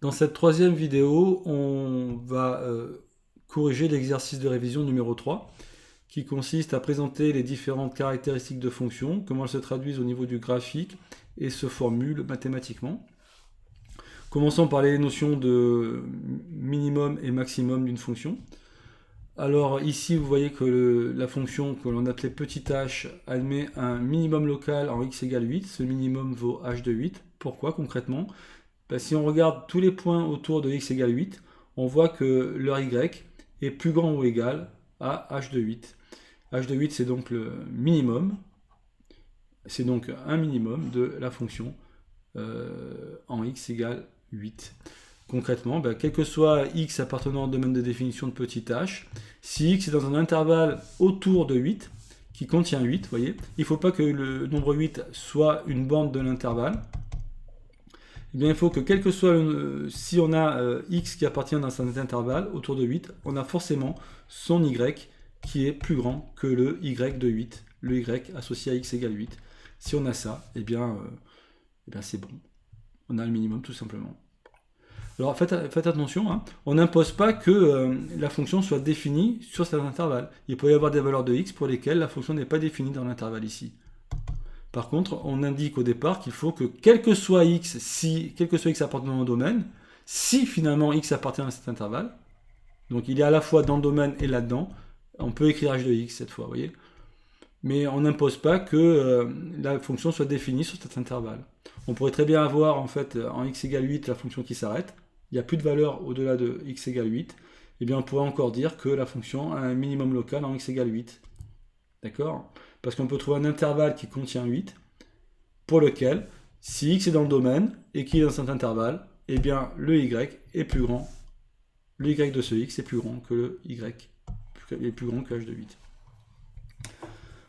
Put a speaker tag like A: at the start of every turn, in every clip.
A: Dans cette troisième vidéo, on va corriger l'exercice de révision numéro 3 qui consiste à présenter les différentes caractéristiques de fonctions, comment elles se traduisent au niveau du graphique et se formulent mathématiquement. Commençons par les notions de minimum et maximum d'une fonction. Alors ici, vous voyez que la fonction que l'on appelait petit h admet un minimum local en x égale 8. Ce minimum vaut h de 8. Pourquoi concrètement? Si on regarde tous les points autour de x égale 8, on voit que leur y est plus grand ou égal à h de 8. h de 8, c'est donc le minimum. C'est donc un minimum de la fonction en x égale 8. Concrètement, quel que soit x appartenant au domaine de définition de petit h, si x est dans un intervalle autour de 8, qui contient 8, vous voyez, il ne faut pas que le nombre 8 soit une bande de l'intervalle. Eh bien, il faut que quel que soit si on a x qui appartient dans cet intervalle autour de 8, on a forcément son y qui est plus grand que le y de 8, le y associé à x égale 8. Si on a ça, eh bien c'est bon. On a le minimum tout simplement. Alors faites attention, hein. On n'impose pas que la fonction soit définie sur cet intervalle. Il peut y avoir des valeurs de x pour lesquelles la fonction n'est pas définie dans l'intervalle ici. Par contre, on indique au départ qu'il faut que quel que soit x appartenant au domaine, si finalement x appartient à cet intervalle, donc il est à la fois dans le domaine et là-dedans, on peut écrire h de x cette fois, vous voyez. Mais on n'impose pas que la fonction soit définie sur cet intervalle. On pourrait très bien avoir en fait en x égale 8 la fonction qui s'arrête, il n'y a plus de valeur au-delà de x égale 8, et bien on pourrait encore dire que la fonction a un minimum local en x égale 8. D'accord? Parce qu'on peut trouver un intervalle qui contient 8, pour lequel, si x est dans le domaine et qu'il est dans cet intervalle, eh bien le y est plus grand, le y de ce x est plus grand que le y, est plus grand que h de 8.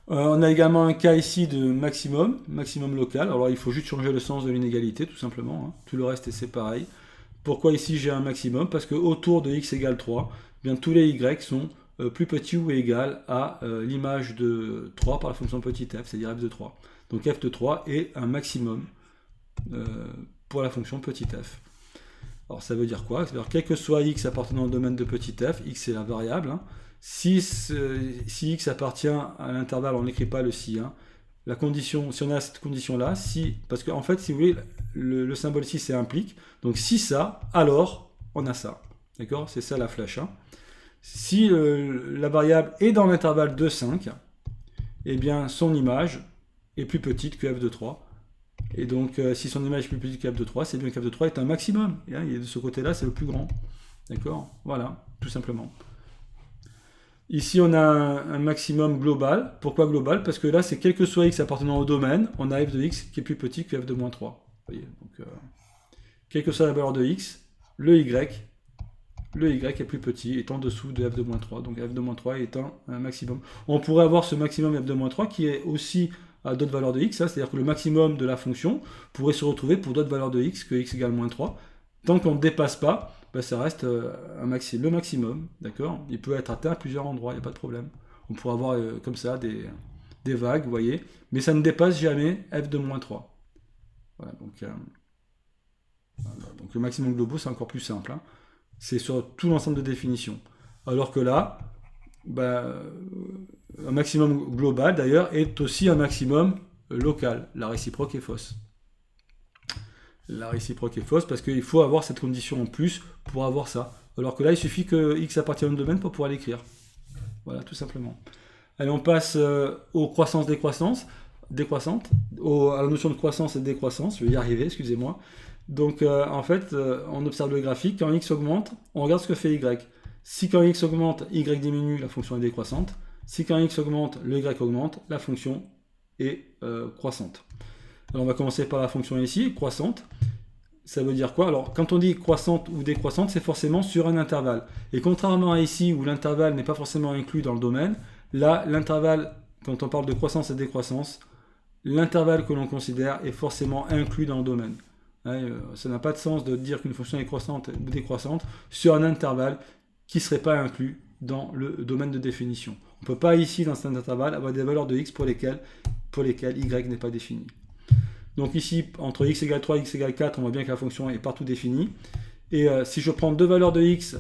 A: On a également un cas ici de maximum local. Alors il faut juste changer le sens de l'inégalité, tout simplement. Hein. Tout le reste c'est pareil. Pourquoi ici j'ai un maximum? Parce que autour de x égale 3, eh bien, tous les y sont plus petits ou égal à l'image de 3 par la fonction petit f, c'est-à-dire f de 3. Donc f de 3 est un maximum pour la fonction petit f. Alors ça veut dire quoi? C'est-à-dire quel que soit x appartenant au domaine de petit f, x c'est la variable, hein. Si x appartient à l'intervalle, on n'écrit pas le si. Hein. La condition, si on a cette condition-là, si, parce qu'en fait, si vous voulez, le symbole si c'est implique. Donc si ça, alors on a ça. D'accord? C'est ça la flèche. Hein. Si la variable est dans l'intervalle de 5, eh bien son image est plus petite que f de 3. Et donc si son image est plus petite que f de 3, c'est bien que f de 3 est un maximum. Et, hein, de ce côté-là, c'est le plus grand. D'accord? Voilà, tout simplement. Ici, on a un maximum global. Pourquoi global? Parce que là, c'est quel que soit x appartenant au domaine, on a f de x qui est plus petit que f de moins 3. Vous voyez, donc, quelle que soit la valeur de x, le y est plus petit, est en dessous de f de moins 3. Donc f de moins 3 est un maximum. On pourrait avoir ce maximum f de moins 3 qui est aussi à d'autres valeurs de x, hein, c'est-à-dire que le maximum de la fonction pourrait se retrouver pour d'autres valeurs de x que x égale moins 3. Tant qu'on ne dépasse pas, ça reste le maximum, d'accord? Il peut être atteint à plusieurs endroits, il n'y a pas de problème. On pourrait avoir comme ça des vagues, vous voyez, mais ça ne dépasse jamais f de moins 3. Voilà, donc le maximum global, c'est encore plus simple. Hein. C'est sur tout l'ensemble de définitions. Alors que là, un maximum global, d'ailleurs, est aussi un maximum local. La réciproque est fausse. La réciproque est fausse parce qu'il faut avoir cette condition en plus pour avoir ça. Alors que là, il suffit que x appartienne au domaine pour pouvoir l'écrire. Voilà, tout simplement. Allez, on passe aux croissances décroissantes, à la notion de croissance et de décroissance. Je vais y arriver, excusez-moi. Donc, en fait, on observe le graphique. Quand x augmente, on regarde ce que fait y. Si quand x augmente, y diminue, la fonction est décroissante. Si quand x augmente, le y augmente, la fonction est croissante. Alors, on va commencer par la fonction ici, croissante. Ça veut dire quoi? Alors, quand on dit croissante ou décroissante, c'est forcément sur un intervalle. Et contrairement à ici, où l'intervalle n'est pas forcément inclus dans le domaine, là, l'intervalle, quand on parle de croissance et décroissance, l'intervalle que l'on considère est forcément inclus dans le domaine. Ça n'a pas de sens de dire qu'une fonction est croissante ou décroissante sur un intervalle qui ne serait pas inclus dans le domaine de définition. On ne peut pas ici, dans cet intervalle, avoir des valeurs de x pour lesquelles y n'est pas défini. Donc ici, entre x égale 3 et x égale 4, on voit bien que la fonction est partout définie. Et si je prends deux valeurs de x,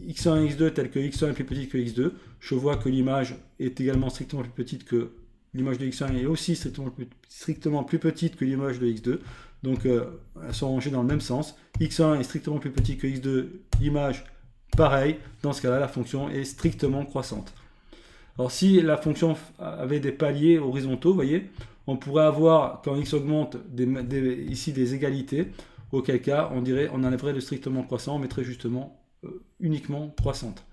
A: x1 et x2 telles que x1 est plus petit que x2, je vois que l'image est également strictement plus petite que l'image de x1 est aussi strictement plus petite que l'image de x2. Donc elles sont rangées dans le même sens. x1 est strictement plus petit que x2, l'image pareil. Dans ce cas-là, la fonction est strictement croissante. Alors si la fonction avait des paliers horizontaux, vous voyez, on pourrait avoir, quand x augmente, ici des égalités, auquel cas on enlèverait le strictement croissant, on mettrait justement uniquement croissante.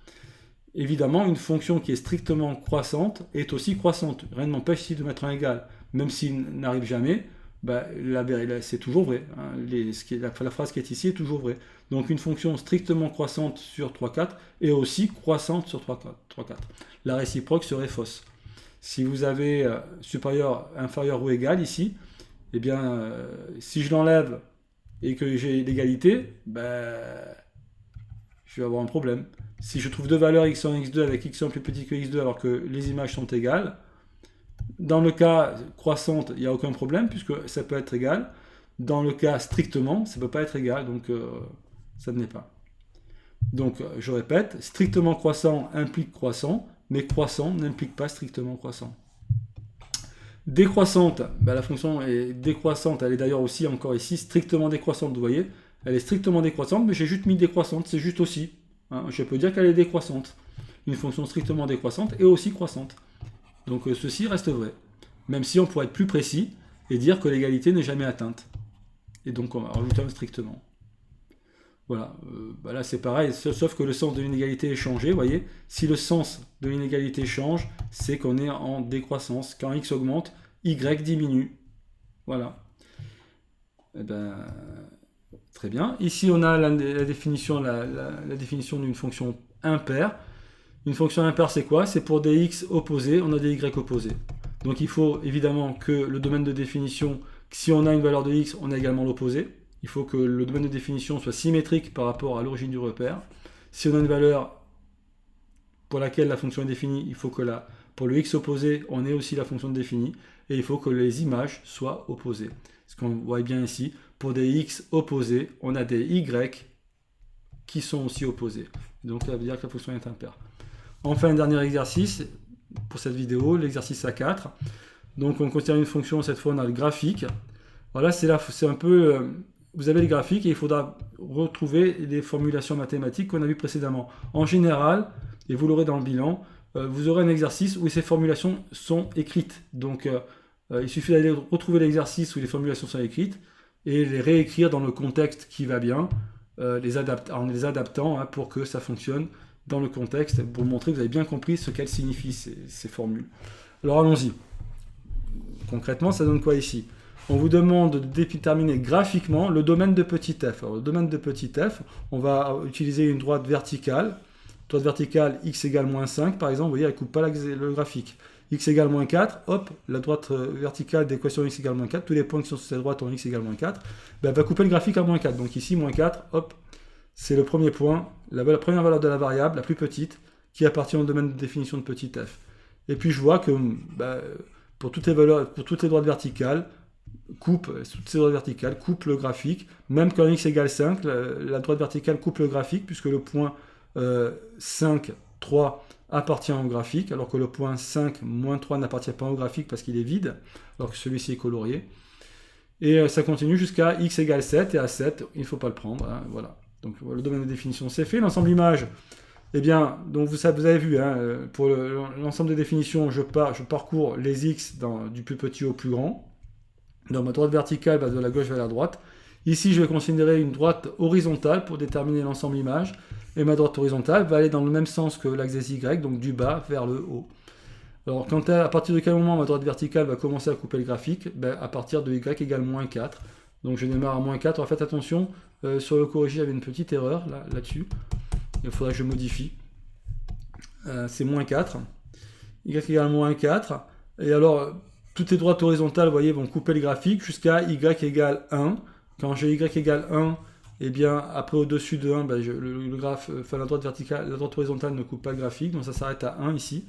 A: Évidemment, une fonction qui est strictement croissante est aussi croissante. Rien ne m'empêche ici de mettre un égal. Même s'il n'arrive jamais, c'est toujours vrai. Hein. La phrase qui est ici est toujours vraie. Donc une fonction strictement croissante sur 3, 4 est aussi croissante sur 3, 4. La réciproque serait fausse. Si vous avez supérieur, inférieur ou égal ici, eh bien, si je l'enlève et que j'ai l'égalité, je vais avoir un problème. Si je trouve deux valeurs x1 et x2 avec x1 plus petit que x2 alors que les images sont égales, dans le cas croissante, il n'y a aucun problème puisque ça peut être égal. Dans le cas strictement, ça ne peut pas être égal, donc ça ne l'est pas. Donc je répète, strictement croissant implique croissant, mais croissant n'implique pas strictement croissant. Décroissante, la fonction est décroissante, elle est d'ailleurs aussi encore ici strictement décroissante, vous voyez, elle est strictement décroissante, mais j'ai juste mis décroissante, c'est juste aussi. Hein, je peux dire qu'elle est décroissante. Une fonction strictement décroissante est aussi croissante. Donc ceci reste vrai. Même si on pourrait être plus précis et dire que l'égalité n'est jamais atteinte. Et donc on va rajouter un strictement. Voilà, là c'est pareil, sauf que le sens de l'inégalité est changé, vous voyez. Si le sens de l'inégalité change, c'est qu'on est en décroissance. Quand x augmente, y diminue. Voilà. Très bien. Ici on a la définition d'une fonction impaire. Une fonction impaire c'est quoi? C'est pour des x opposés, on a des y opposés. Donc il faut évidemment que le domaine de définition, si on a une valeur de x, on a également l'opposé. Il faut que le domaine de définition soit symétrique par rapport à l'origine du repère. Si on a une valeur pour laquelle la fonction est définie, il faut que pour le x opposé, on ait aussi la fonction définie. Et il faut que les images soient opposées. Ce qu'on voit bien ici, pour des x opposés, on a des y qui sont aussi opposés. Donc ça veut dire que la fonction est impaire. Enfin, un dernier exercice pour cette vidéo, l'exercice A4. Donc on considère une fonction, cette fois on a le graphique. Voilà, c'est un peu... vous avez les graphiques et il faudra retrouver les formulations mathématiques qu'on a vues précédemment. En général, et vous l'aurez dans le bilan, vous aurez un exercice où ces formulations sont écrites. Donc il suffit d'aller retrouver l'exercice où les formulations sont écrites et les réécrire dans le contexte qui va bien, en les adaptant pour que ça fonctionne dans le contexte, pour montrer que vous avez bien compris ce qu'elles signifient, ces formules. Alors allons-y. Concrètement, ça donne quoi ici? On vous demande de déterminer graphiquement le domaine de petit f. Alors, le domaine de petit f, on va utiliser une droite verticale. Droite verticale x égale moins 5, par exemple, vous voyez, elle ne coupe pas le graphique. X égale moins 4, hop, la droite verticale d'équation x égale moins 4, tous les points qui sont sur cette droite ont x égale moins 4, elle va couper le graphique à moins 4. Donc ici, moins 4, hop, c'est le premier point, la première valeur de la variable, la plus petite, qui appartient au domaine de définition de petit f. Et puis je vois que pour toutes les droites verticales, coupe le graphique, même quand x égale 5, la droite verticale coupe le graphique, puisque le point 5, 3 appartient au graphique, alors que le point 5, moins 3 n'appartient pas au graphique parce qu'il est vide, alors que celui-ci est colorié. Et ça continue jusqu'à x égale 7, et à 7, il ne faut pas le prendre. Hein, voilà. Donc le domaine de définition c'est fait. L'ensemble image, eh bien, donc vous avez vu, hein, pour l'ensemble de définition, je parcours les x du plus petit au plus grand. Donc ma droite verticale va de la gauche vers la droite. Ici, je vais considérer une droite horizontale pour déterminer l'ensemble image. Et ma droite horizontale va aller dans le même sens que l'axe des y, donc du bas vers le haut. Alors, à partir de quel moment ma droite verticale va commencer à couper le graphique? À partir de y égale moins 4. Donc je démarre à moins 4. Alors faites attention, sur le corrigé, il y avait une petite erreur là-dessus. Il faudra que je modifie. C'est moins 4. Y égale moins 4. Et alors... toutes les droites horizontales, vous voyez, vont couper le graphique jusqu'à y égale 1. Quand j'ai y égale 1, eh bien, après au-dessus de 1, la droite verticale, la droite horizontale ne coupe pas le graphique, donc ça s'arrête à 1 ici.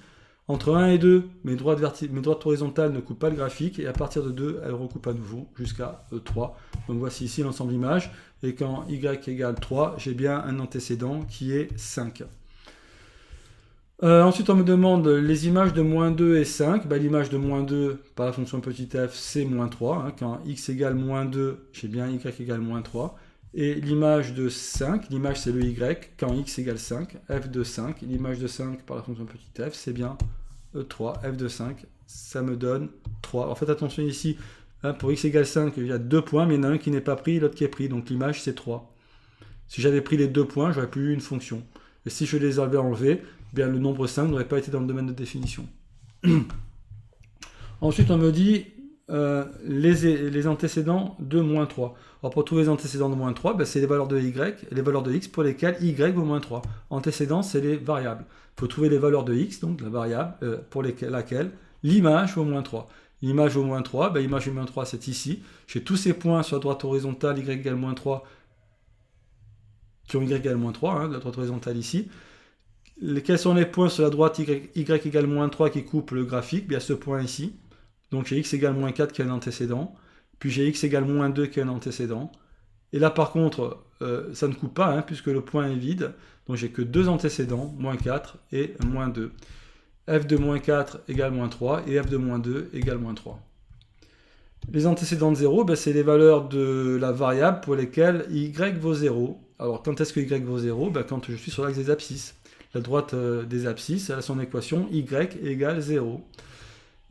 A: Entre 1 et 2, mes droites horizontales ne coupent pas le graphique, et à partir de 2, elles recoupent à nouveau jusqu'à 3. Donc voici ici l'ensemble image. et quand y égale 3, j'ai bien un antécédent qui est 5. Ensuite, on me demande les images de moins 2 et 5. Ben, l'image de moins 2 par la fonction petit f, c'est moins 3. Hein. Quand x égale moins 2, j'ai bien y égale moins 3. Et l'image de 5, l'image c'est le y, quand x égale 5, f de 5, l'image de 5 par la fonction petit f, c'est bien 3, f de 5, ça me donne 3. Alors faites attention ici, hein, pour x égale 5, il y a 2 points, mais il y en a un qui n'est pas pris, l'autre qui est pris, donc l'image c'est 3. Si j'avais pris les 2 points, j'aurais plus eu une fonction. Et si je les avais enlevés, bien le nombre 5 n'aurait pas été dans le domaine de définition. Ensuite, on me dit les antécédents de moins 3. Alors pour trouver les antécédents de moins 3, ben, c'est les valeurs de y et les valeurs de x pour lesquelles y vaut moins 3. Antécédents, c'est les variables. Il faut trouver les valeurs de x, donc la variable pour laquelle l'image vaut moins 3. L'image vaut moins 3, ben, l'image vaut moins 3, c'est ici. J'ai tous ces points sur la droite horizontale, y égale moins 3, qui ont y égale moins 3, hein, la droite horizontale ici. Quels sont les points sur la droite y égale moins 3 qui coupent le graphique? Bien, ce point ici. Donc j'ai x égale moins 4 qui est un antécédent. Puis j'ai x égale moins 2 qui est un antécédent. Et là par contre, ça ne coupe pas, hein, puisque le point est vide. Donc j'ai que deux antécédents, moins 4 et moins 2. F de moins 4 égale moins 3 et f de moins 2 égale moins 3. Les antécédents de 0, ben, c'est les valeurs de la variable pour lesquelles y vaut 0. Alors quand est-ce que y vaut 0? Ben, quand je suis sur l'axe des abscisses. La droite des abscisses, elle a son équation y égale 0.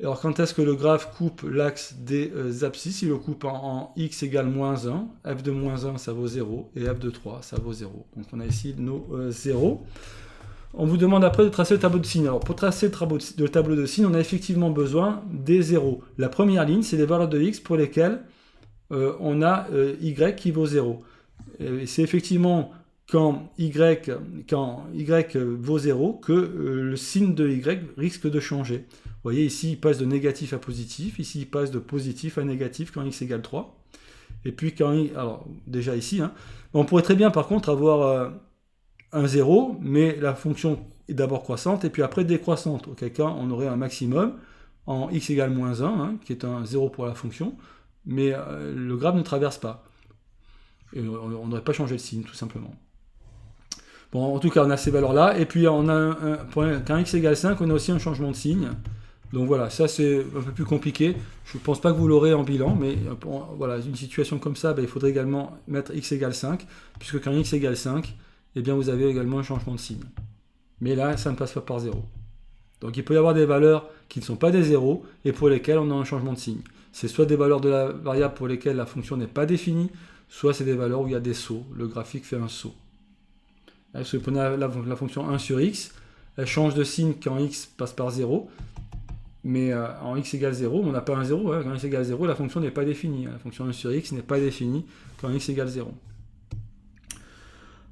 A: Alors quand est-ce que le graphe coupe l'axe des abscisses? Il le coupe en x égale moins 1, f de moins 1 ça vaut 0, et f de 3 ça vaut 0. Donc on a ici nos 0. On vous demande après de tracer le tableau de signes. Alors pour tracer le tableau de signes, on a effectivement besoin des 0. La première ligne, c'est les valeurs de x pour lesquelles on a y qui vaut 0. Et c'est effectivement quand y vaut 0 que le signe de y risque de changer. Vous voyez ici il passe de négatif à positif, ici il passe de positif à négatif quand x égale 3. Et puis quand alors déjà ici, hein, on pourrait très bien par contre avoir un 0, mais la fonction est d'abord croissante et puis après décroissante. Auquel cas on aurait un maximum en x égale moins 1, hein, qui est un 0 pour la fonction, mais le graphe ne traverse pas. Et on n'aurait pas changé le signe tout simplement. Bon, en tout cas, on a ces valeurs-là. Et puis, on a quand x égale 5, on a aussi un changement de signe. Donc voilà, ça c'est un peu plus compliqué. Je ne pense pas que vous l'aurez en bilan, mais voilà, une situation comme ça, ben, il faudrait également mettre x égale 5, puisque quand x égale 5, eh bien, vous avez également un changement de signe. Mais là, ça ne passe pas par 0. Donc il peut y avoir des valeurs qui ne sont pas des 0 et pour lesquelles on a un changement de signe. C'est soit des valeurs de la variable pour lesquelles la fonction n'est pas définie, soit c'est des valeurs où il y a des sauts. Le graphique fait un saut. Parce que on a la fonction 1 sur x, elle change de signe quand x passe par 0, mais en x égale 0, on n'a pas un 0, hein, quand x égale 0, la fonction n'est pas définie. La fonction 1 sur x n'est pas définie quand x égale 0.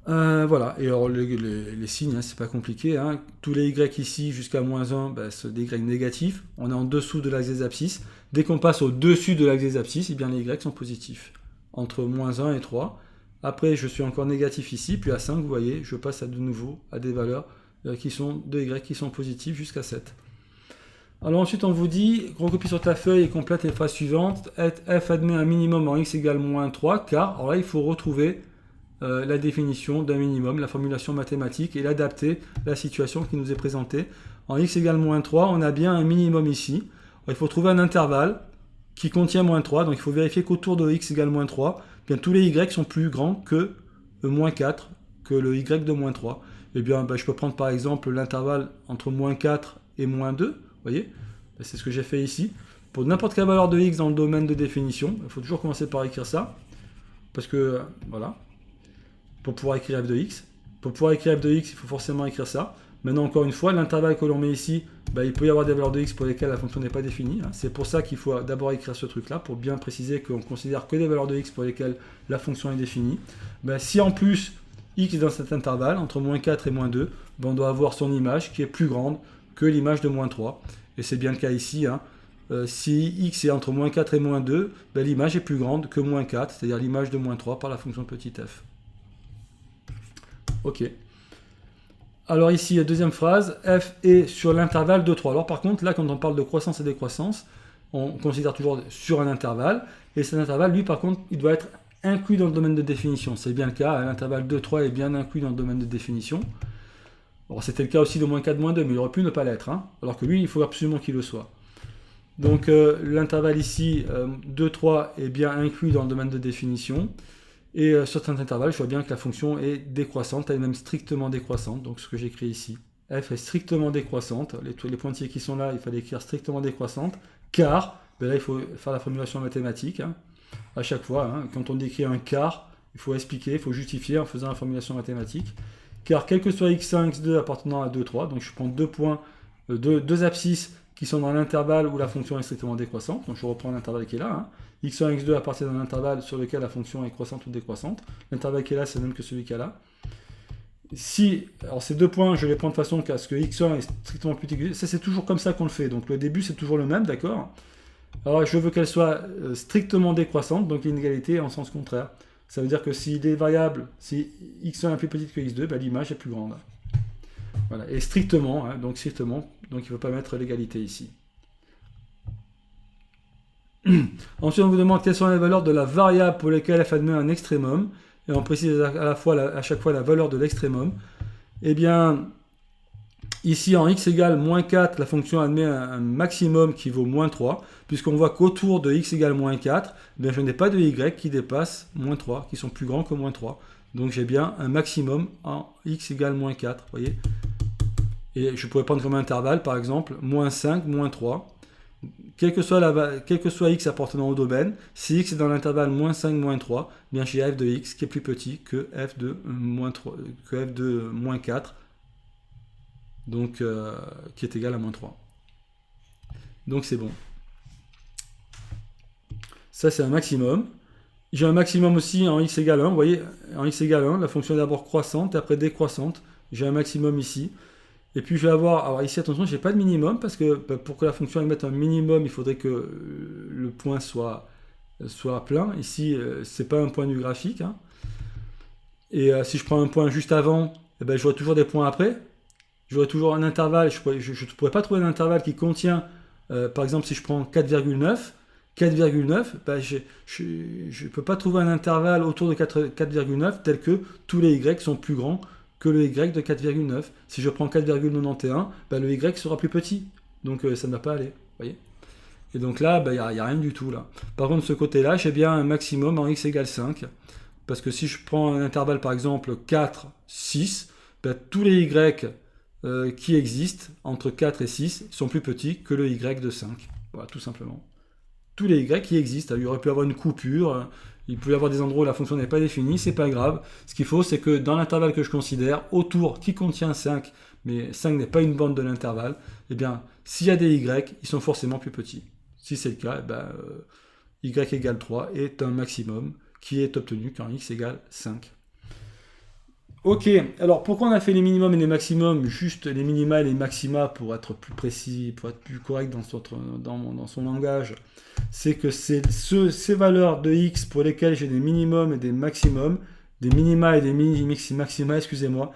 A: Voilà, et alors les signes, hein, c'est pas compliqué. Hein. Tous les y ici jusqu'à moins 1, ben, c'est des y négatifs. On est en dessous de l'axe des abscisses. Dès qu'on passe au-dessus de l'axe des abscisses, eh bien, les y sont positifs. Entre moins 1 et 3. Après, je suis encore négatif ici, puis à 5, vous voyez, je passe de nouveau à des valeurs qui sont de y qui sont positives jusqu'à 7. Alors ensuite, on vous dit, recopie sur ta feuille et complète les phrases suivantes. F admet un minimum en x égale moins 3, car, alors là, il faut retrouver la définition d'un minimum, la formulation mathématique, et l'adapter à la situation qui nous est présentée. En x égale moins 3, on a bien un minimum ici. Alors, il faut trouver un intervalle qui contient moins 3, donc il faut vérifier qu'autour de x égale moins 3, bien, tous les y sont plus grands que moins 4, que le y de moins 3. Et bien, je peux prendre par exemple l'intervalle entre moins 4 et moins 2, vous voyez, c'est ce que j'ai fait ici. Pour n'importe quelle valeur de x dans le domaine de définition, il faut toujours commencer par écrire ça, parce que, voilà, pour pouvoir écrire f de x. Pour pouvoir écrire f de x, il faut forcément écrire ça. Maintenant, encore une fois, l'intervalle que l'on met ici, il peut y avoir des valeurs de x pour lesquelles la fonction n'est pas définie. Hein. C'est pour ça qu'il faut d'abord écrire ce truc-là, pour bien préciser qu'on considère que des valeurs de x pour lesquelles la fonction est définie. Si en plus, x est dans cet intervalle, entre moins 4 et moins 2, on doit avoir son image qui est plus grande que l'image de moins 3. Et c'est bien le cas ici. Hein. Si x est entre moins 4 et moins 2, l'image est plus grande que moins 4, c'est-à-dire l'image de moins 3 par la fonction petit f. Ok. Alors ici, la deuxième phrase, f est sur l'intervalle de 3. Alors par contre, là, quand on parle de croissance et décroissance, on considère toujours sur un intervalle. Et cet intervalle, lui, par contre, il doit être inclus dans le domaine de définition. C'est bien le cas, hein, l'intervalle 2, 3 est bien inclus dans le domaine de définition. Bon, c'était le cas aussi de moins 4, moins 2, mais il aurait pu ne pas l'être, hein, alors que lui, il faut absolument qu'il le soit. Donc l'intervalle ici, 2, 3, est bien inclus dans le domaine de définition. Et sur cet intervalle, je vois bien que la fonction est décroissante, elle est même strictement décroissante, donc ce que j'écris ici. F est strictement décroissante, les pointillés qui sont là, il fallait écrire strictement décroissante, car, ben là il faut faire la formulation mathématique, hein, à chaque fois, hein, quand on décrit un car, il faut expliquer, il faut justifier en faisant la formulation mathématique, car quel que soit x1, x2 appartenant à 2, 3, donc je prends deux points, deux abscisses qui sont dans l'intervalle où la fonction est strictement décroissante, donc je reprends l'intervalle qui est là, hein. x1, x2 appartient à un intervalle sur lequel la fonction est croissante ou décroissante, l'intervalle qui est là c'est le même que celui qui est là. Si, alors ces deux points, je les prends de façon qu'à ce que x1 est strictement plus petit que x2, ça c'est toujours comme ça qu'on le fait, donc le début c'est toujours le même, d'accord. Alors je veux qu'elle soit strictement décroissante, donc l'inégalité est en sens contraire. Ça veut dire que si les variables, si x1 est plus petite que x2, ben, l'image est plus grande. Voilà. Et strictement, hein, donc il ne faut pas mettre l'égalité ici. Ensuite, on vous demande quelles sont les valeurs de la variable pour lesquelles f admet un extrémum, et on précise à chaque fois la valeur de l'extrémum. Eh bien, ici en x égale moins 4, la fonction admet un maximum qui vaut moins 3, puisqu'on voit qu'autour de x égale moins 4, eh bien, je n'ai pas de y qui dépasse moins 3, qui sont plus grands que moins 3. Donc j'ai bien un maximum en x égale moins 4, voyez. Et je pourrais prendre comme intervalle, par exemple, moins 5, moins 3. Quel que soit x appartenant au domaine, si x est dans l'intervalle moins 5, moins 3, eh bien j'ai f de x qui est plus petit que f de moins 4, donc qui est égal à moins 3. Donc c'est bon. Ça c'est un maximum. J'ai un maximum aussi en x égale 1, vous voyez, en x égale 1, la fonction est d'abord croissante et après décroissante. J'ai un maximum ici. Et puis je vais avoir, alors ici attention, je n'ai pas de minimum, parce que pour que la fonction admette un minimum, il faudrait que le point soit plein. Ici, ce n'est pas un point du graphique, hein. Et si je prends un point juste avant, eh ben, j'aurai toujours des points après. J'aurai toujours un intervalle, je ne pourrais pas trouver un intervalle qui contient, par exemple si je prends 4,9, ben, je ne peux pas trouver un intervalle autour de 4,9 tel que tous les y sont plus grands que le y de 4,9. Si je prends 4,91, ben le y sera plus petit. Donc ça ne va pas aller. Voyez. Et donc là, ben, y a rien du tout. Là. Par contre, de ce côté-là, j'ai bien un maximum en x égale 5. Parce que si je prends un intervalle, par exemple, 4, 6, ben, tous les y qui existent entre 4 et 6 sont plus petits que le y de 5. Voilà, tout simplement. Tous les y qui existent. Il aurait pu avoir une coupure. Il peut y avoir des endroits où la fonction n'est pas définie, c'est pas grave. Ce qu'il faut, c'est que dans l'intervalle que je considère, autour qui contient 5, mais 5 n'est pas une borne de l'intervalle, eh bien, s'il y a des y, ils sont forcément plus petits. Si c'est le cas, eh ben, y égale 3 est un maximum qui est obtenu quand x égale 5. Ok, alors pourquoi on a fait les minimums et les maximums, juste les minima et les maxima pour être plus précis, pour être plus correct dans son langage? C'est que c'est ces valeurs de x pour lesquelles j'ai des minimums et des maximums, des minima et des maxima, excusez-moi,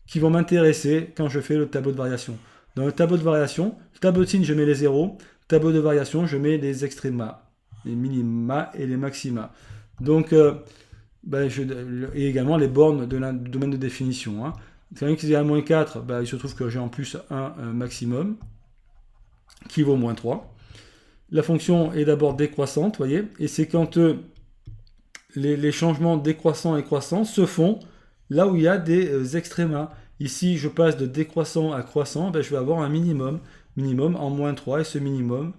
A: qui vont m'intéresser quand je fais le tableau de variation. Dans le tableau de variation, le tableau de signe, je mets les zéros, le tableau de variation, je mets les extréma, les minima et les maxima. Donc, et également les bornes du domaine de définition. Hein. Quand x égale moins 4, il se trouve que j'ai en plus un maximum qui vaut moins 3. La fonction est d'abord décroissante, voyez, et c'est quand les changements décroissants et croissants se font là où il y a des extrémas. Ici, je passe de décroissant à croissant, je vais avoir un minimum en moins 3, et ce minimum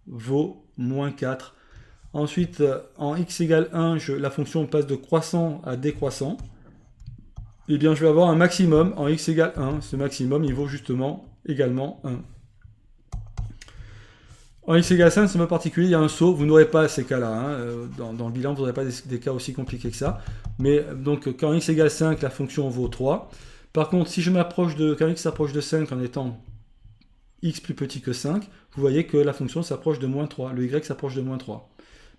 A: vaut moins 4. Ensuite, en x égale 1, la fonction passe de croissant à décroissant. Eh bien, je vais avoir un maximum en x égale 1. Ce maximum, il vaut justement également 1. En x égale 5, c'est un peu particulier, il y a un saut, vous n'aurez pas ces cas-là. Hein. Dans le bilan, vous n'aurez pas des cas aussi compliqués que ça. Mais donc, quand x égale 5, la fonction vaut 3. Par contre, si je m'approche quand x s'approche de 5 en étant x plus petit que 5, vous voyez que la fonction s'approche de moins 3. Le y s'approche de moins 3.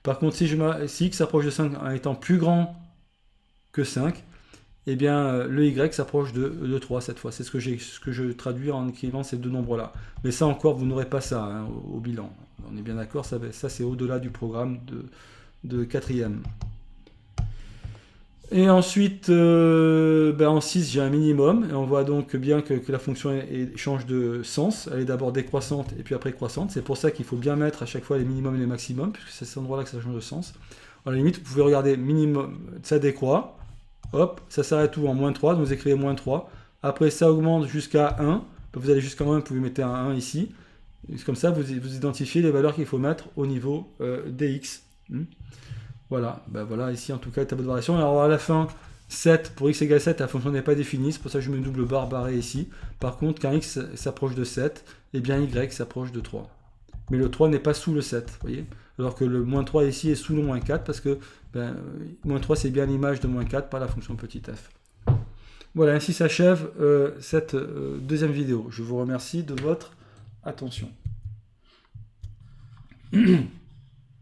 A: Par contre, si x s'approche de 5 en étant plus grand que 5, eh bien, le y s'approche de 3 cette fois. C'est ce que je traduis en écrivant ces deux nombres-là. Mais ça encore, vous n'aurez pas ça hein, au bilan. On est bien d'accord, ça c'est au-delà du programme de 4e. Et ensuite, en 6, j'ai un minimum, et on voit donc bien que la fonction change de sens. Elle est d'abord décroissante et puis après croissante. C'est pour ça qu'il faut bien mettre à chaque fois les minimums et les maximums, puisque c'est à cet endroit-là que ça change de sens. À la limite, vous pouvez regarder minimum, ça décroît, hop, ça s'arrête tout en -3, donc vous écrivez -3. Après, ça augmente jusqu'à 1. Vous allez jusqu'à 1, vous pouvez mettre un 1 ici. Et comme ça, vous identifiez les valeurs qu'il faut mettre au niveau dx. Voilà, voilà, ici en tout cas, tableau de variation. Alors à la fin, 7, pour x égale 7, la fonction n'est pas définie, c'est pour ça que je mets une double barre barrée ici. Par contre, quand x s'approche de 7, et bien y s'approche de 3. Mais le 3 n'est pas sous le 7, vous voyez. Alors que le -3 ici est sous le -4, parce que -3 c'est bien l'image de -4 par la fonction petit f. Voilà, ainsi s'achève cette deuxième vidéo. Je vous remercie de votre attention.